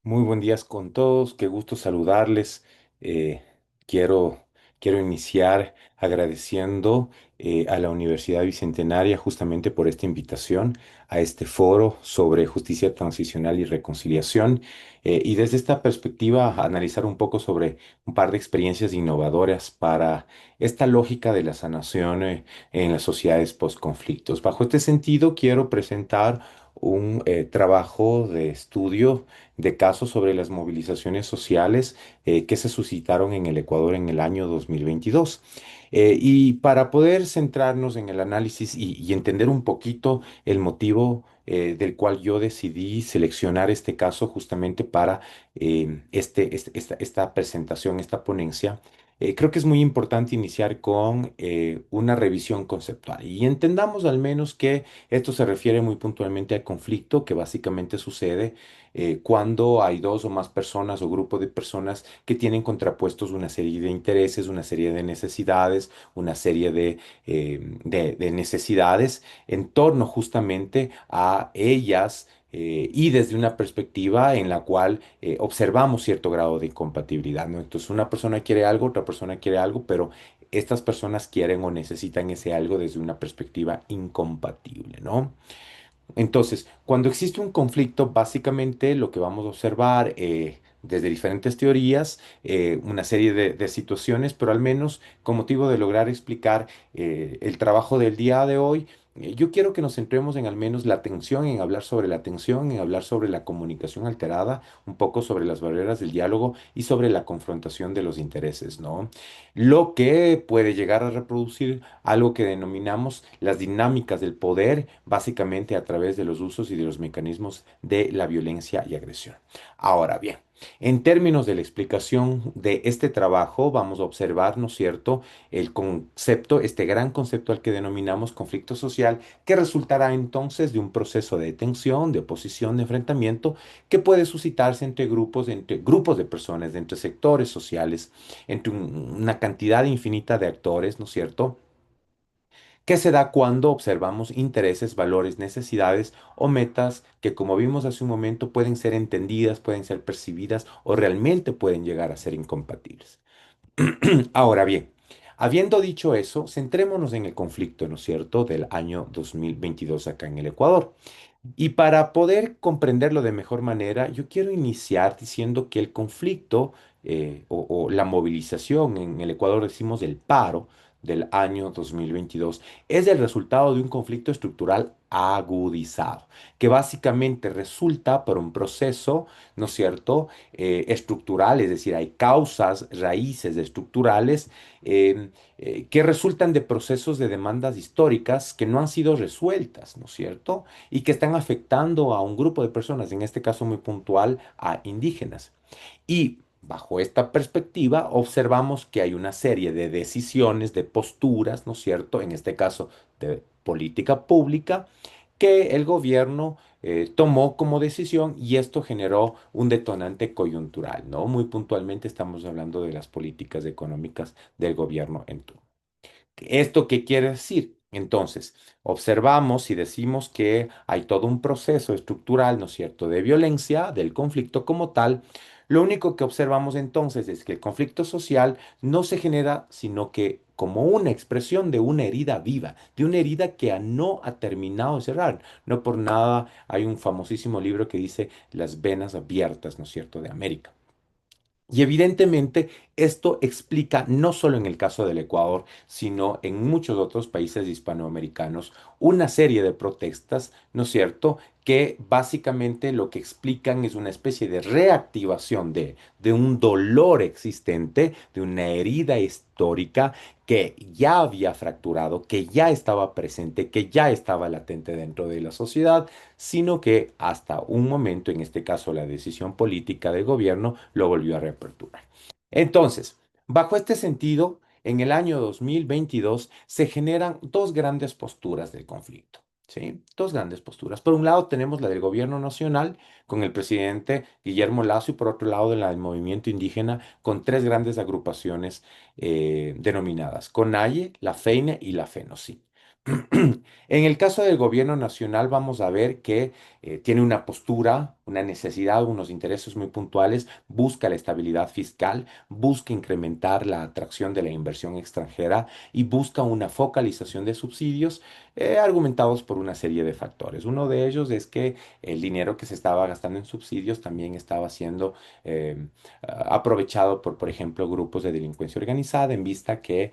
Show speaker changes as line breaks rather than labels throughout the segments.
Muy buen día con todos, qué gusto saludarles. Eh, quiero, quiero iniciar agradeciendo a la Universidad Bicentenaria justamente por esta invitación a este foro sobre justicia transicional y reconciliación. Y desde esta perspectiva, analizar un poco sobre un par de experiencias innovadoras para esta lógica de la sanación en las sociedades postconflictos. Bajo este sentido, quiero presentar un trabajo de estudio de casos sobre las movilizaciones sociales que se suscitaron en el Ecuador en el año 2022. Y para poder centrarnos en el análisis y entender un poquito el motivo del cual yo decidí seleccionar este caso justamente para esta presentación, esta ponencia. Creo que es muy importante iniciar con una revisión conceptual y entendamos al menos que esto se refiere muy puntualmente al conflicto que básicamente sucede cuando hay dos o más personas o grupo de personas que tienen contrapuestos una serie de intereses, una serie de necesidades, una serie de necesidades en torno justamente a ellas. Y desde una perspectiva en la cual observamos cierto grado de incompatibilidad, ¿no? Entonces, una persona quiere algo, otra persona quiere algo, pero estas personas quieren o necesitan ese algo desde una perspectiva incompatible, ¿no? Entonces, cuando existe un conflicto, básicamente lo que vamos a observar desde diferentes teorías, una serie de situaciones, pero al menos con motivo de lograr explicar el trabajo del día de hoy, yo quiero que nos centremos en al menos la tensión, en hablar sobre la tensión, en hablar sobre la comunicación alterada, un poco sobre las barreras del diálogo y sobre la confrontación de los intereses, ¿no? Lo que puede llegar a reproducir algo que denominamos las dinámicas del poder, básicamente a través de los usos y de los mecanismos de la violencia y agresión. Ahora bien, en términos de la explicación de este trabajo, vamos a observar, ¿no es cierto?, el concepto, este gran concepto al que denominamos conflicto social, que resultará entonces de un proceso de tensión, de oposición, de enfrentamiento, que puede suscitarse entre grupos de personas, entre sectores sociales, entre una cantidad infinita de actores, ¿no es cierto?, que se da cuando observamos intereses, valores, necesidades o metas que, como vimos hace un momento, pueden ser entendidas, pueden ser percibidas o realmente pueden llegar a ser incompatibles. Ahora bien, habiendo dicho eso, centrémonos en el conflicto, ¿no es cierto?, del año 2022 acá en el Ecuador. Y para poder comprenderlo de mejor manera, yo quiero iniciar diciendo que el conflicto o la movilización, en el Ecuador decimos el paro del año 2022, es el resultado de un conflicto estructural agudizado, que básicamente resulta por un proceso, ¿no es cierto?, estructural, es decir, hay causas, raíces estructurales que resultan de procesos de demandas históricas que no han sido resueltas, ¿no es cierto?, y que están afectando a un grupo de personas, en este caso muy puntual, a indígenas. Y bajo esta perspectiva observamos que hay una serie de decisiones, de posturas, ¿no es cierto?, en este caso de política pública, que el gobierno tomó como decisión y esto generó un detonante coyuntural, ¿no? Muy puntualmente estamos hablando de las políticas económicas del gobierno en turno. ¿Esto qué quiere decir? Entonces, observamos y decimos que hay todo un proceso estructural, ¿no es cierto?, de violencia, del conflicto como tal. Lo único que observamos entonces es que el conflicto social no se genera, sino que como una expresión de una herida viva, de una herida que no ha terminado de cerrar. No por nada hay un famosísimo libro que dice Las venas abiertas, ¿no es cierto?, de América. Y evidentemente esto explica, no solo en el caso del Ecuador, sino en muchos otros países hispanoamericanos, una serie de protestas, ¿no es cierto?, que básicamente lo que explican es una especie de reactivación de un dolor existente, de una herida histórica que ya había fracturado, que ya estaba presente, que ya estaba latente dentro de la sociedad, sino que hasta un momento, en este caso la decisión política del gobierno, lo volvió a reaperturar. Entonces, bajo este sentido, en el año 2022 se generan dos grandes posturas del conflicto. ¿Sí? Dos grandes posturas. Por un lado tenemos la del gobierno nacional con el presidente Guillermo Lasso y por otro lado la del movimiento indígena con tres grandes agrupaciones denominadas CONAIE, la FEINE y la FENOCI. En el caso del gobierno nacional, vamos a ver que tiene una postura, una necesidad, unos intereses muy puntuales, busca la estabilidad fiscal, busca incrementar la atracción de la inversión extranjera y busca una focalización de subsidios argumentados por una serie de factores. Uno de ellos es que el dinero que se estaba gastando en subsidios también estaba siendo eh, aprovechado por ejemplo, grupos de delincuencia organizada en vista que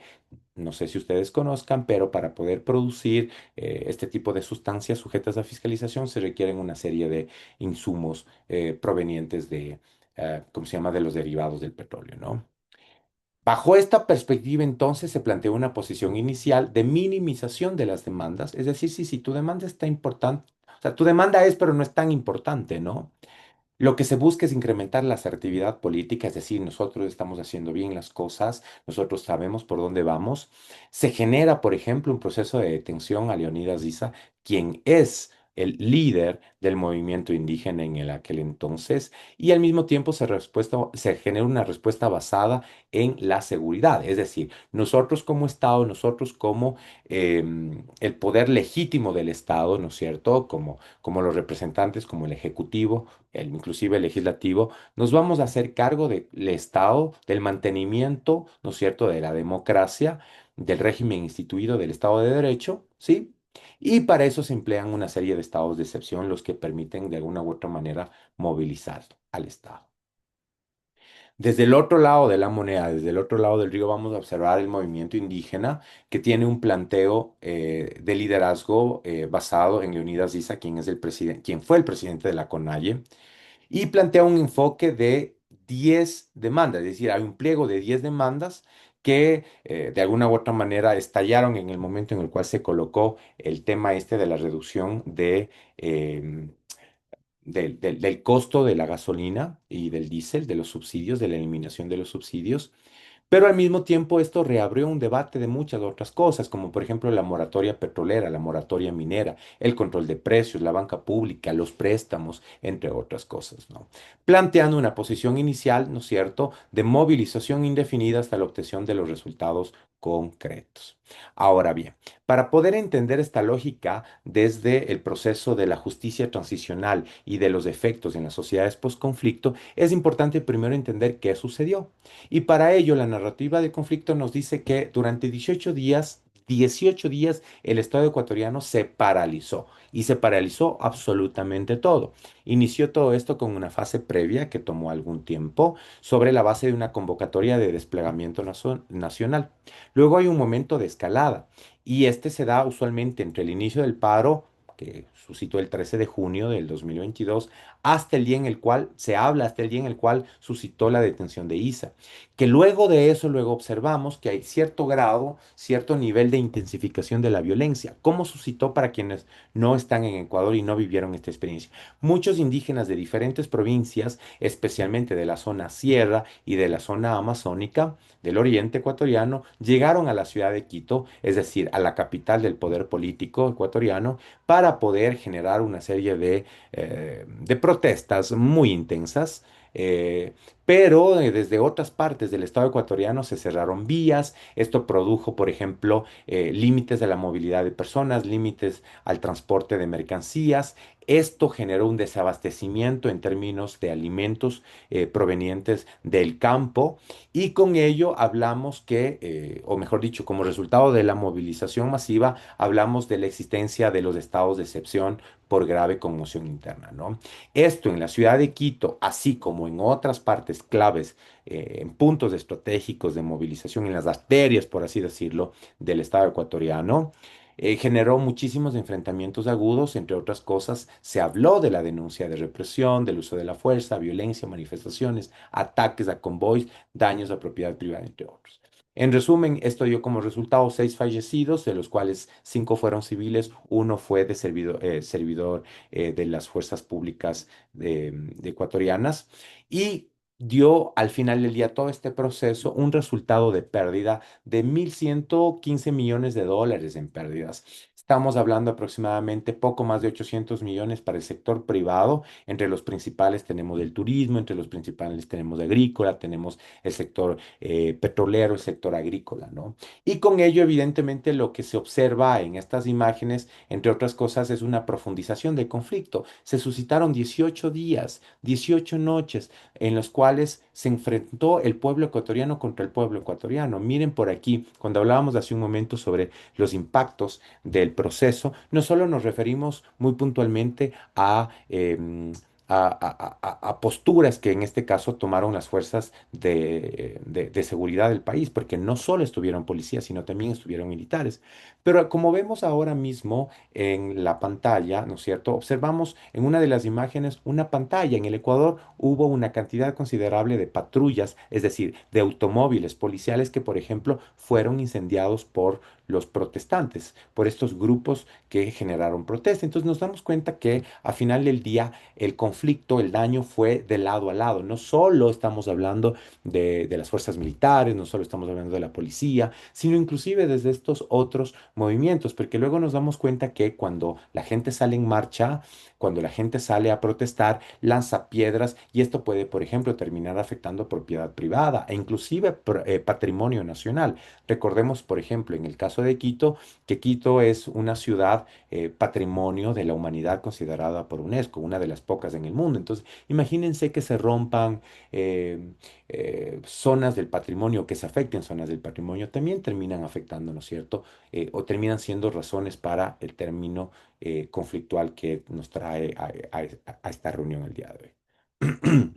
no sé si ustedes conozcan, pero para poder producir este tipo de sustancias sujetas a fiscalización se requieren una serie de insumos provenientes de, ¿cómo se llama?, de los derivados del petróleo, ¿no? Bajo esta perspectiva, entonces, se planteó una posición inicial de minimización de las demandas, es decir, si tu demanda está importante, o sea, tu demanda es, pero no es tan importante, ¿no? Lo que se busca es incrementar la asertividad política, es decir, nosotros estamos haciendo bien las cosas, nosotros sabemos por dónde vamos. Se genera, por ejemplo, un proceso de detención a Leonidas Issa, quien es el líder del movimiento indígena en el aquel entonces, y al mismo tiempo se genera una respuesta basada en la seguridad, es decir, nosotros como Estado, nosotros como el poder legítimo del Estado, ¿no es cierto? Como los representantes, como el Ejecutivo inclusive el legislativo, nos vamos a hacer cargo del Estado, del mantenimiento, ¿no es cierto?, de la democracia, del régimen instituido del Estado de Derecho, ¿sí? Y para eso se emplean una serie de estados de excepción, los que permiten de alguna u otra manera movilizar al Estado. Desde el otro lado de la moneda, desde el otro lado del río, vamos a observar el movimiento indígena que tiene un planteo de liderazgo basado en Leonidas Issa, quien es el presidente, quien fue el presidente de la CONAIE, y plantea un enfoque de 10 demandas, es decir, hay un pliego de 10 demandas que de alguna u otra manera estallaron en el momento en el cual se colocó el tema este de la reducción em, del costo de la gasolina y del diésel, de los subsidios, de la eliminación de los subsidios. Pero al mismo tiempo esto reabrió un debate de muchas otras cosas, como por ejemplo la moratoria petrolera, la moratoria minera, el control de precios, la banca pública, los préstamos, entre otras cosas, ¿no? Planteando una posición inicial, ¿no es cierto?, de movilización indefinida hasta la obtención de los resultados concretos. Ahora bien, para poder entender esta lógica desde el proceso de la justicia transicional y de los efectos en las sociedades postconflicto, es importante primero entender qué sucedió. Y para ello, la narrativa de conflicto nos dice que durante 18 días, el Estado ecuatoriano se paralizó y se paralizó absolutamente todo. Inició todo esto con una fase previa que tomó algún tiempo sobre la base de una convocatoria de desplegamiento nacional. Luego hay un momento de escalada y este se da usualmente entre el inicio del paro que suscitó el 13 de junio del 2022 hasta el día en el cual se habla, hasta el día en el cual suscitó la detención de Isa. Que luego de eso, luego observamos que hay cierto grado, cierto nivel de intensificación de la violencia. ¿Cómo suscitó para quienes no están en Ecuador y no vivieron esta experiencia? Muchos indígenas de diferentes provincias, especialmente de la zona sierra y de la zona amazónica del oriente ecuatoriano, llegaron a la ciudad de Quito, es decir, a la capital del poder político ecuatoriano, para poder generar una serie de protestas muy intensas. Pero desde otras partes del estado ecuatoriano se cerraron vías. Esto produjo, por ejemplo, límites de la movilidad de personas, límites al transporte de mercancías. Esto generó un desabastecimiento en términos de alimentos provenientes del campo y con ello hablamos que, o mejor dicho, como resultado de la movilización masiva, hablamos de la existencia de los estados de excepción por grave conmoción interna, ¿no? Esto en la ciudad de Quito, así como en otras partes claves, en puntos estratégicos de movilización, en las arterias, por así decirlo, del Estado ecuatoriano, generó muchísimos enfrentamientos agudos, entre otras cosas, se habló de la denuncia de represión, del uso de la fuerza, violencia, manifestaciones, ataques a convoys, daños a propiedad privada, entre otros. En resumen, esto dio como resultado 6 fallecidos, de los cuales 5 fueron civiles, uno fue de servidor de las fuerzas públicas de ecuatorianas y dio al final del día todo este proceso un resultado de pérdida de 1.115 millones de dólares en pérdidas. Estamos hablando aproximadamente poco más de 800 millones para el sector privado. Entre los principales tenemos el turismo, entre los principales tenemos agrícola, tenemos el sector petrolero, el sector agrícola, ¿no? Y con ello, evidentemente, lo que se observa en estas imágenes, entre otras cosas, es una profundización del conflicto. Se suscitaron 18 días, 18 noches en los cuales se enfrentó el pueblo ecuatoriano contra el pueblo ecuatoriano. Miren por aquí, cuando hablábamos hace un momento sobre los impactos del proceso, no solo nos referimos muy puntualmente a posturas que en este caso tomaron las fuerzas de seguridad del país, porque no solo estuvieron policías, sino también estuvieron militares. Pero como vemos ahora mismo en la pantalla, ¿no es cierto? Observamos en una de las imágenes una pantalla. En el Ecuador hubo una cantidad considerable de patrullas, es decir, de automóviles policiales que, por ejemplo, fueron incendiados por los protestantes, por estos grupos que generaron protesta. Entonces nos damos cuenta que a final del día el conflicto, el daño fue de lado a lado. No solo estamos hablando de las fuerzas militares, no solo estamos hablando de la policía, sino inclusive desde estos otros movimientos, porque luego nos damos cuenta que cuando la gente sale en marcha, cuando la gente sale a protestar, lanza piedras y esto puede, por ejemplo, terminar afectando propiedad privada e inclusive patrimonio nacional. Recordemos, por ejemplo, en el caso de Quito, que Quito es una ciudad patrimonio de la humanidad considerada por UNESCO, una de las pocas en el mundo. Entonces, imagínense que se rompan zonas del patrimonio, que se afecten zonas del patrimonio, también terminan afectando, ¿no es cierto? O terminan siendo razones para el término conflictual que nos trae a esta reunión el día de hoy.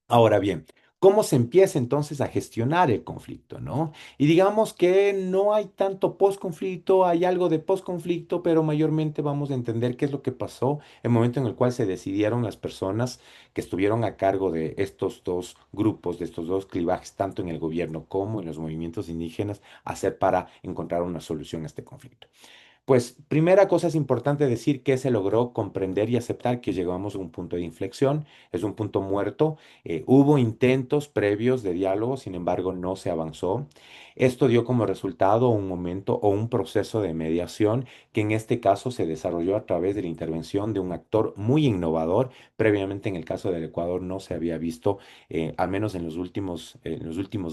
Ahora bien, ¿cómo se empieza entonces a gestionar el conflicto, no? Y digamos que no hay tanto posconflicto, hay algo de posconflicto, pero mayormente vamos a entender qué es lo que pasó en el momento en el cual se decidieron las personas que estuvieron a cargo de estos dos grupos, de estos dos clivajes, tanto en el gobierno como en los movimientos indígenas, hacer para encontrar una solución a este conflicto. Pues primera cosa es importante decir que se logró comprender y aceptar que llegamos a un punto de inflexión, es un punto muerto. Hubo intentos previos de diálogo, sin embargo no se avanzó. Esto dio como resultado un momento o un proceso de mediación que en este caso se desarrolló a través de la intervención de un actor muy innovador. Previamente en el caso del Ecuador no se había visto, al menos en los últimos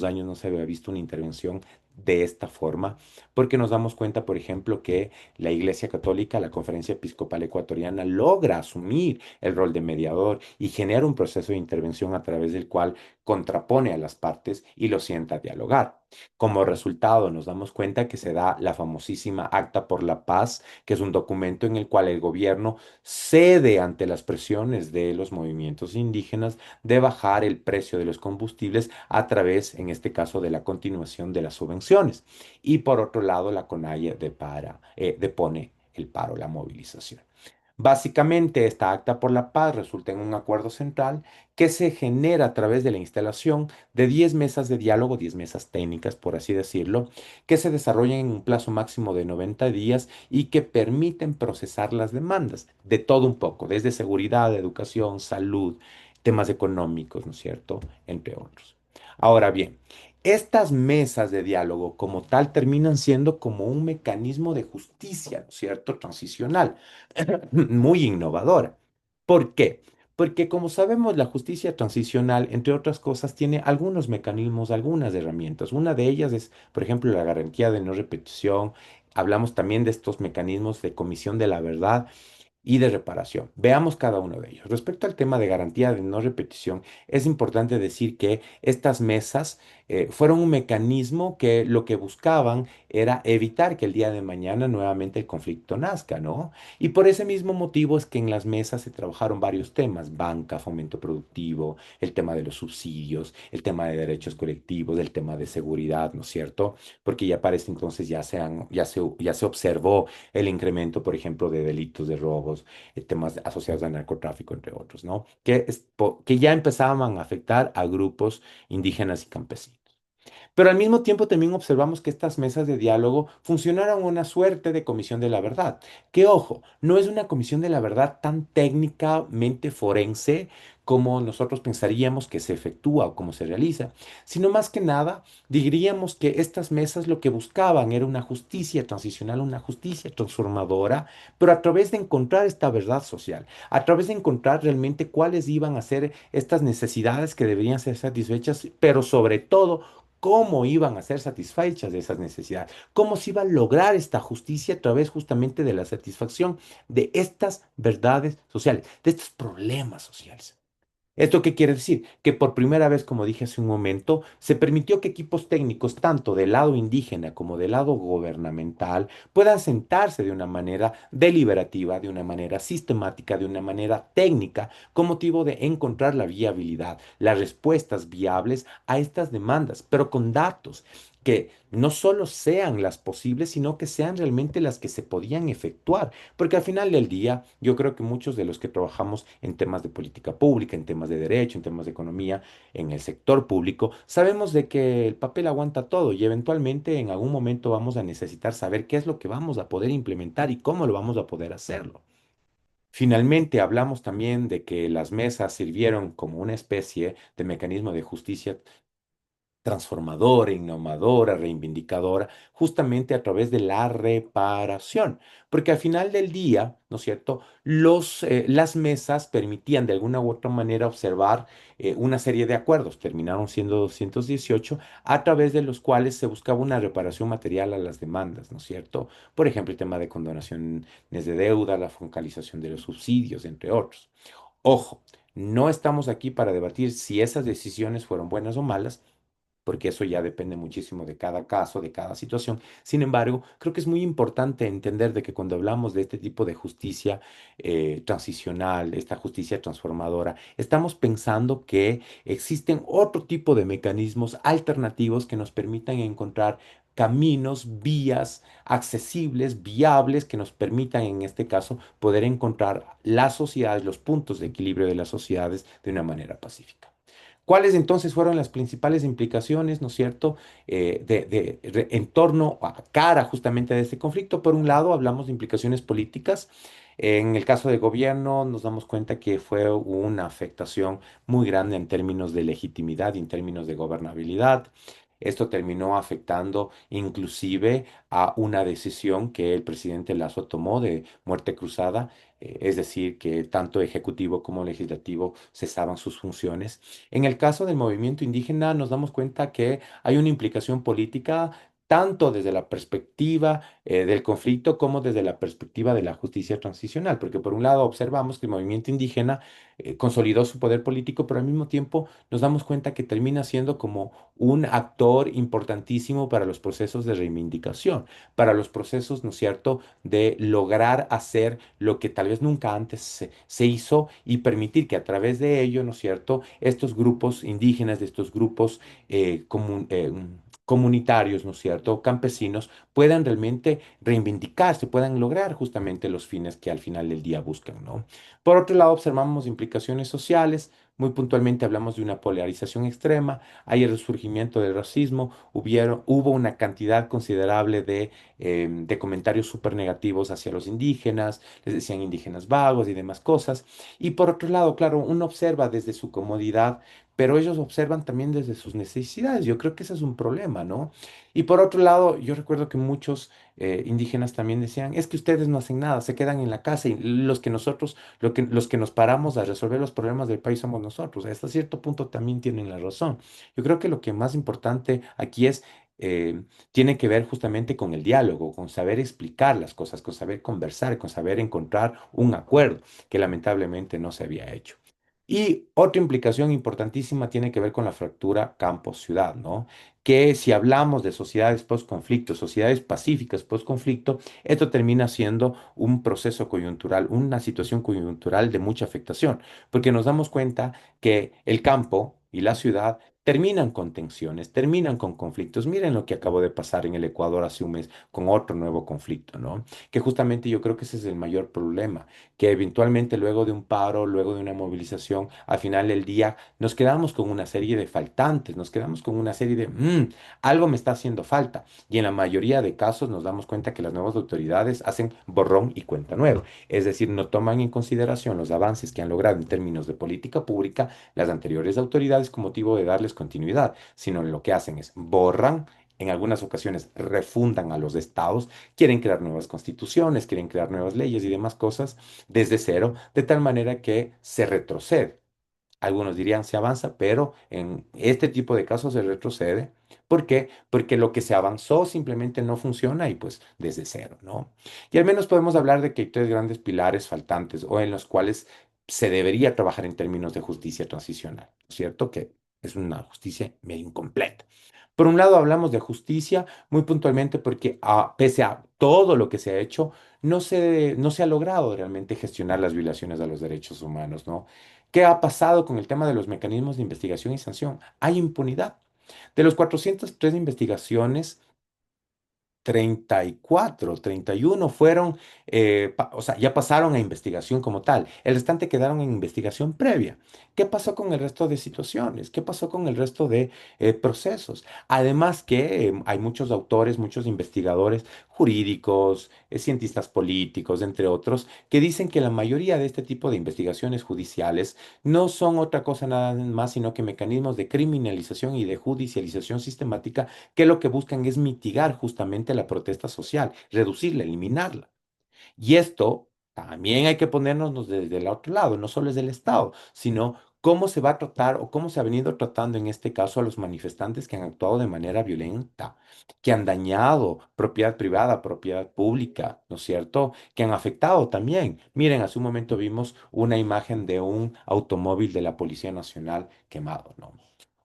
años no se había visto una intervención de esta forma, porque nos damos cuenta, por ejemplo, que la Iglesia Católica, la Conferencia Episcopal Ecuatoriana, logra asumir el rol de mediador y genera un proceso de intervención a través del cual contrapone a las partes y los sienta a dialogar. Como resultado, nos damos cuenta que se da la famosísima Acta por la Paz, que es un documento en el cual el gobierno cede ante las presiones de los movimientos indígenas de bajar el precio de los combustibles a través, en este caso, de la continuación de las subvenciones. Y por otro lado, la CONAIE depone el paro, la movilización. Básicamente, esta Acta por la Paz resulta en un acuerdo central que se genera a través de la instalación de 10 mesas de diálogo, 10 mesas técnicas, por así decirlo, que se desarrollan en un plazo máximo de 90 días y que permiten procesar las demandas de todo un poco, desde seguridad, educación, salud, temas económicos, ¿no es cierto?, entre otros. Ahora bien, estas mesas de diálogo como tal terminan siendo como un mecanismo de justicia, ¿no es cierto?, transicional, muy innovadora. ¿Por qué? Porque como sabemos, la justicia transicional, entre otras cosas, tiene algunos mecanismos, algunas herramientas. Una de ellas es, por ejemplo, la garantía de no repetición. Hablamos también de estos mecanismos de comisión de la verdad y de reparación. Veamos cada uno de ellos. Respecto al tema de garantía de no repetición, es importante decir que estas mesas fueron un mecanismo que lo que buscaban era evitar que el día de mañana nuevamente el conflicto nazca, ¿no? Y por ese mismo motivo es que en las mesas se trabajaron varios temas: banca, fomento productivo, el tema de los subsidios, el tema de derechos colectivos, el tema de seguridad, ¿no es cierto? Porque ya para este entonces ya se observó el incremento, por ejemplo, de delitos de robos, temas asociados al narcotráfico, entre otros, ¿no? Que ya empezaban a afectar a grupos indígenas y campesinos. Pero al mismo tiempo también observamos que estas mesas de diálogo funcionaron una suerte de comisión de la verdad, que ojo, no es una comisión de la verdad tan técnicamente forense como nosotros pensaríamos que se efectúa o cómo se realiza, sino más que nada diríamos que estas mesas lo que buscaban era una justicia transicional, una justicia transformadora, pero a través de encontrar esta verdad social, a través de encontrar realmente cuáles iban a ser estas necesidades que deberían ser satisfechas, pero sobre todo cómo iban a ser satisfechas de esas necesidades, cómo se iba a lograr esta justicia a través justamente de la satisfacción de estas verdades sociales, de estos problemas sociales. ¿Esto qué quiere decir? Que por primera vez, como dije hace un momento, se permitió que equipos técnicos, tanto del lado indígena como del lado gubernamental, puedan sentarse de una manera deliberativa, de una manera sistemática, de una manera técnica, con motivo de encontrar la viabilidad, las respuestas viables a estas demandas, pero con datos que no solo sean las posibles, sino que sean realmente las que se podían efectuar. Porque al final del día, yo creo que muchos de los que trabajamos en temas de política pública, en temas de derecho, en temas de economía, en el sector público, sabemos de que el papel aguanta todo y eventualmente en algún momento vamos a necesitar saber qué es lo que vamos a poder implementar y cómo lo vamos a poder hacerlo. Finalmente, hablamos también de que las mesas sirvieron como una especie de mecanismo de justicia transformadora, innovadora, reivindicadora, justamente a través de la reparación. Porque al final del día, ¿no es cierto?, las mesas permitían de alguna u otra manera observar una serie de acuerdos, terminaron siendo 218, a través de los cuales se buscaba una reparación material a las demandas, ¿no es cierto? Por ejemplo, el tema de condonaciones de deuda, la focalización de los subsidios, entre otros. Ojo, no estamos aquí para debatir si esas decisiones fueron buenas o malas, porque eso ya depende muchísimo de cada caso, de cada situación. Sin embargo, creo que es muy importante entender de que cuando hablamos de este tipo de justicia transicional, esta justicia transformadora, estamos pensando que existen otro tipo de mecanismos alternativos que nos permitan encontrar caminos, vías accesibles, viables, que nos permitan en este caso poder encontrar las sociedades, los puntos de equilibrio de las sociedades de una manera pacífica. ¿Cuáles entonces fueron las principales implicaciones, ¿no es cierto?, en torno a cara justamente de este conflicto. Por un lado, hablamos de implicaciones políticas. En el caso del gobierno, nos damos cuenta que fue una afectación muy grande en términos de legitimidad y en términos de gobernabilidad. Esto terminó afectando inclusive a una decisión que el presidente Lazo tomó de muerte cruzada, es decir, que tanto ejecutivo como legislativo cesaban sus funciones. En el caso del movimiento indígena nos damos cuenta que hay una implicación política tanto desde la perspectiva del conflicto como desde la perspectiva de la justicia transicional, porque por un lado observamos que el movimiento indígena consolidó su poder político, pero al mismo tiempo nos damos cuenta que termina siendo como un actor importantísimo para los procesos de reivindicación, para los procesos, ¿no es cierto?, de lograr hacer lo que tal vez nunca antes se hizo y permitir que a través de ello, ¿no es cierto?, estos grupos indígenas, de estos grupos comunitarios, ¿no es cierto?, campesinos, puedan realmente reivindicarse, puedan lograr justamente los fines que al final del día buscan, ¿no? Por otro lado, observamos implicaciones sociales. Muy puntualmente hablamos de una polarización extrema, hay el resurgimiento del racismo, hubo una cantidad considerable de comentarios súper negativos hacia los indígenas, les decían indígenas vagos y demás cosas. Y por otro lado, claro, uno observa desde su comodidad, pero ellos observan también desde sus necesidades. Yo creo que ese es un problema, ¿no? Y por otro lado, yo recuerdo que muchos indígenas también decían, es que ustedes no hacen nada, se quedan en la casa y los que nos paramos a resolver los problemas del país somos nosotros. Hasta cierto punto también tienen la razón. Yo creo que lo que más importante aquí es, tiene que ver justamente con el diálogo, con saber explicar las cosas, con saber conversar, con saber encontrar un acuerdo que lamentablemente no se había hecho. Y otra implicación importantísima tiene que ver con la fractura campo-ciudad, ¿no? Que si hablamos de sociedades post-conflicto, sociedades pacíficas post-conflicto, esto termina siendo un proceso coyuntural, una situación coyuntural de mucha afectación, porque nos damos cuenta que el campo y la ciudad terminan con tensiones, terminan con conflictos. Miren lo que acabó de pasar en el Ecuador hace un mes con otro nuevo conflicto, ¿no? Que justamente yo creo que ese es el mayor problema, que eventualmente luego de un paro, luego de una movilización, al final del día nos quedamos con una serie de faltantes, nos quedamos con una serie de, algo me está haciendo falta". Y en la mayoría de casos nos damos cuenta que las nuevas autoridades hacen borrón y cuenta nueva. Es decir, no toman en consideración los avances que han logrado en términos de política pública las anteriores autoridades con motivo de darles continuidad, sino lo que hacen es borran. En algunas ocasiones refundan a los estados, quieren crear nuevas constituciones, quieren crear nuevas leyes y demás cosas desde cero, de tal manera que se retrocede. Algunos dirían se avanza, pero en este tipo de casos se retrocede. ¿Por qué? Porque lo que se avanzó simplemente no funciona y pues desde cero, ¿no? Y al menos podemos hablar de que hay tres grandes pilares faltantes o en los cuales se debería trabajar en términos de justicia transicional, ¿cierto? Que es una justicia medio incompleta. Por un lado, hablamos de justicia muy puntualmente porque pese a todo lo que se ha hecho, no se ha logrado realmente gestionar las violaciones a los derechos humanos, ¿no? ¿Qué ha pasado con el tema de los mecanismos de investigación y sanción? Hay impunidad. De los 403 investigaciones, 34, 31 fueron, o sea, ya pasaron a investigación como tal. El restante quedaron en investigación previa. ¿Qué pasó con el resto de situaciones? ¿Qué pasó con el resto de procesos? Además que hay muchos autores, muchos investigadores jurídicos, cientistas políticos, entre otros, que dicen que la mayoría de este tipo de investigaciones judiciales no son otra cosa nada más, sino que mecanismos de criminalización y de judicialización sistemática que lo que buscan es mitigar justamente la protesta social, reducirla, eliminarla. Y esto también hay que ponernos desde el otro lado, no solo es del Estado, sino cómo se va a tratar o cómo se ha venido tratando en este caso a los manifestantes que han actuado de manera violenta, que han dañado propiedad privada, propiedad pública, ¿no es cierto? Que han afectado también. Miren, hace un momento vimos una imagen de un automóvil de la Policía Nacional quemado, ¿no?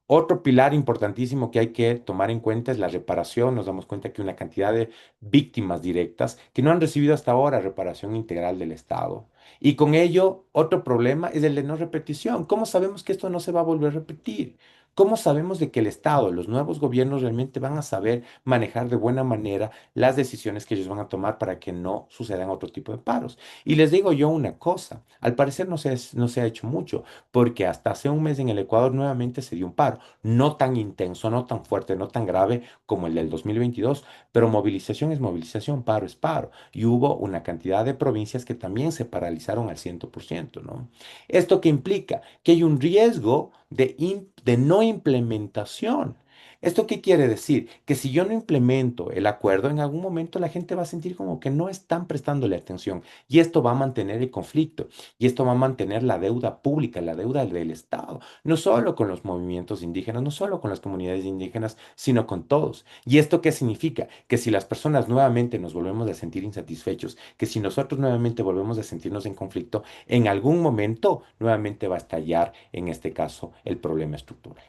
Otro pilar importantísimo que hay que tomar en cuenta es la reparación. Nos damos cuenta que una cantidad de víctimas directas que no han recibido hasta ahora reparación integral del Estado. Y con ello, otro problema es el de no repetición. ¿Cómo sabemos que esto no se va a volver a repetir? ¿Cómo sabemos de que el Estado, los nuevos gobiernos realmente van a saber manejar de buena manera las decisiones que ellos van a tomar para que no sucedan otro tipo de paros? Y les digo yo una cosa, al parecer no se ha hecho mucho porque hasta hace un mes en el Ecuador nuevamente se dio un paro, no tan intenso, no tan fuerte, no tan grave como el del 2022, pero movilización es movilización, paro es paro, y hubo una cantidad de provincias que también se paralizaron al 100%, ¿no? ¿Esto qué implica? Que hay un riesgo de no implementación. ¿Esto qué quiere decir? Que si yo no implemento el acuerdo, en algún momento la gente va a sentir como que no están prestándole atención y esto va a mantener el conflicto. Y esto va a mantener la deuda pública, la deuda del Estado, no solo con los movimientos indígenas, no solo con las comunidades indígenas, sino con todos. ¿Y esto qué significa? Que si las personas nuevamente nos volvemos a sentir insatisfechos, que si nosotros nuevamente volvemos a sentirnos en conflicto, en algún momento nuevamente va a estallar, en este caso, el problema estructural.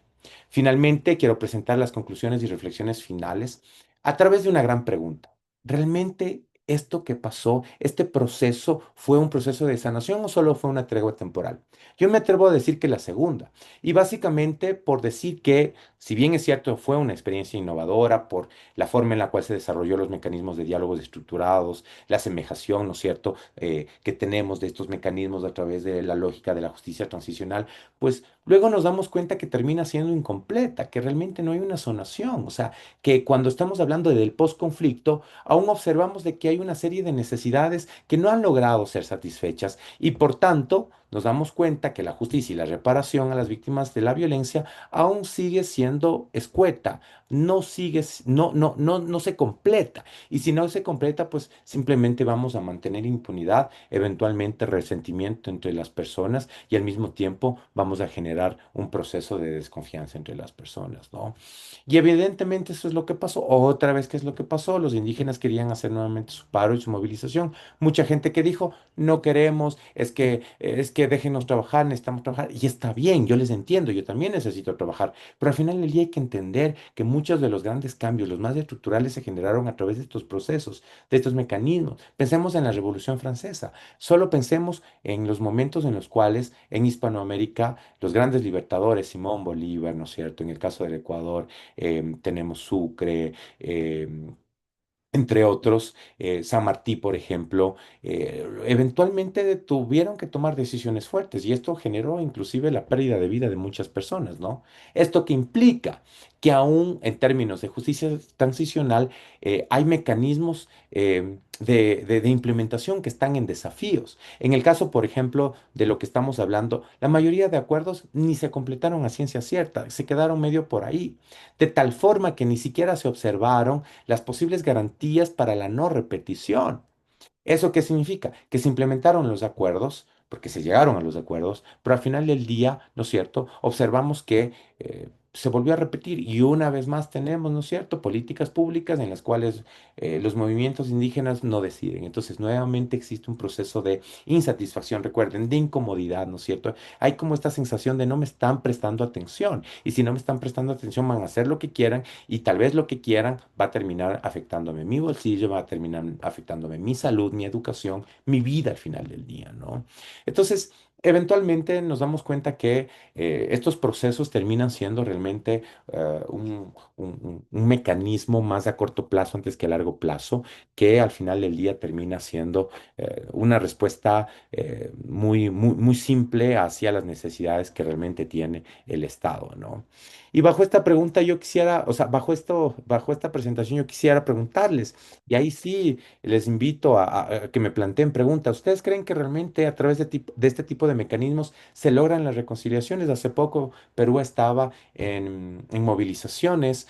Finalmente, quiero presentar las conclusiones y reflexiones finales a través de una gran pregunta. ¿Realmente esto que pasó, este proceso, fue un proceso de sanación o solo fue una tregua temporal? Yo me atrevo a decir que la segunda. Y básicamente por decir que, si bien es cierto, fue una experiencia innovadora por la forma en la cual se desarrolló los mecanismos de diálogos estructurados, la asemejación, ¿no es cierto?, que tenemos de estos mecanismos a través de la lógica de la justicia transicional, pues luego nos damos cuenta que termina siendo incompleta, que realmente no hay una sanación. O sea, que cuando estamos hablando del posconflicto, aún observamos de que hay una serie de necesidades que no han logrado ser satisfechas y por tanto nos damos cuenta que la justicia y la reparación a las víctimas de la violencia aún sigue siendo escueta, no sigue, no se completa. Y si no se completa, pues simplemente vamos a mantener impunidad, eventualmente resentimiento entre las personas y al mismo tiempo vamos a generar un proceso de desconfianza entre las personas, ¿no? Y evidentemente eso es lo que pasó. Otra vez, ¿qué es lo que pasó? Los indígenas querían hacer nuevamente su paro y su movilización. Mucha gente que dijo, no queremos, es que que déjenos trabajar, necesitamos trabajar. Y está bien, yo les entiendo, yo también necesito trabajar. Pero al final del día hay que entender que muchos de los grandes cambios, los más estructurales, se generaron a través de estos procesos, de estos mecanismos. Pensemos en la Revolución Francesa. Solo pensemos en los momentos en los cuales en Hispanoamérica los grandes libertadores, Simón Bolívar, ¿no es cierto? En el caso del Ecuador, tenemos Sucre, entre otros, San Martí, por ejemplo, eventualmente tuvieron que tomar decisiones fuertes y esto generó inclusive la pérdida de vida de muchas personas, ¿no? Esto que implica que aún en términos de justicia transicional hay mecanismos de implementación que están en desafíos. En el caso, por ejemplo, de lo que estamos hablando, la mayoría de acuerdos ni se completaron a ciencia cierta, se quedaron medio por ahí, de tal forma que ni siquiera se observaron las posibles garantías para la no repetición. ¿Eso qué significa? Que se implementaron los acuerdos, porque se llegaron a los acuerdos, pero al final del día, ¿no es cierto? Observamos que se volvió a repetir y una vez más tenemos, ¿no es cierto?, políticas públicas en las cuales los movimientos indígenas no deciden. Entonces, nuevamente existe un proceso de insatisfacción, recuerden, de incomodidad, ¿no es cierto? Hay como esta sensación de no me están prestando atención y si no me están prestando atención van a hacer lo que quieran y tal vez lo que quieran va a terminar afectándome mi bolsillo, va a terminar afectándome mi salud, mi educación, mi vida al final del día, ¿no? Entonces, eventualmente nos damos cuenta que estos procesos terminan siendo realmente un mecanismo más a corto plazo antes que a largo plazo, que al final del día termina siendo una respuesta muy simple hacia las necesidades que realmente tiene el Estado, ¿no? Y bajo esta pregunta yo quisiera, o sea, bajo esta presentación yo quisiera preguntarles, y ahí sí les invito a que me planteen preguntas. ¿Ustedes creen que realmente a través de este tipo de mecanismos se logran las reconciliaciones? Hace poco Perú estaba en movilizaciones,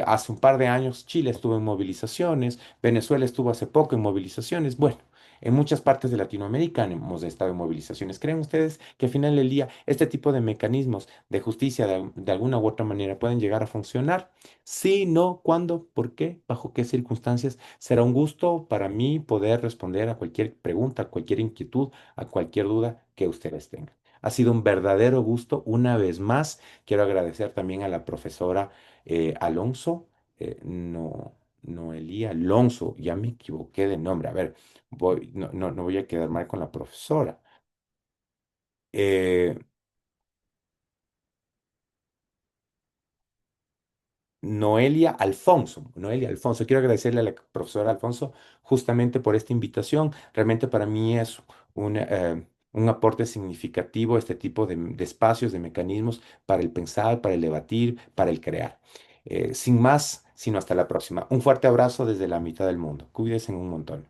hace un par de años Chile estuvo en movilizaciones, Venezuela estuvo hace poco en movilizaciones. Bueno. En muchas partes de Latinoamérica hemos estado en movilizaciones. ¿Creen ustedes que al final del día este tipo de mecanismos de justicia de alguna u otra manera pueden llegar a funcionar? Sí, no, ¿cuándo? ¿Por qué? ¿Bajo qué circunstancias? Será un gusto para mí poder responder a cualquier pregunta, a cualquier inquietud, a cualquier duda que ustedes tengan. Ha sido un verdadero gusto. Una vez más, quiero agradecer también a la profesora Alonso, no, Noelía Alonso, ya me equivoqué de nombre. A ver, no voy a quedar mal con la profesora. Eh, Noelia Alfonso. Quiero agradecerle a la profesora Alfonso justamente por esta invitación. Realmente para mí es un aporte significativo este tipo de espacios, de mecanismos para el pensar, para el debatir, para el crear. Sin más, sino hasta la próxima. Un fuerte abrazo desde la mitad del mundo. Cuídense un montón.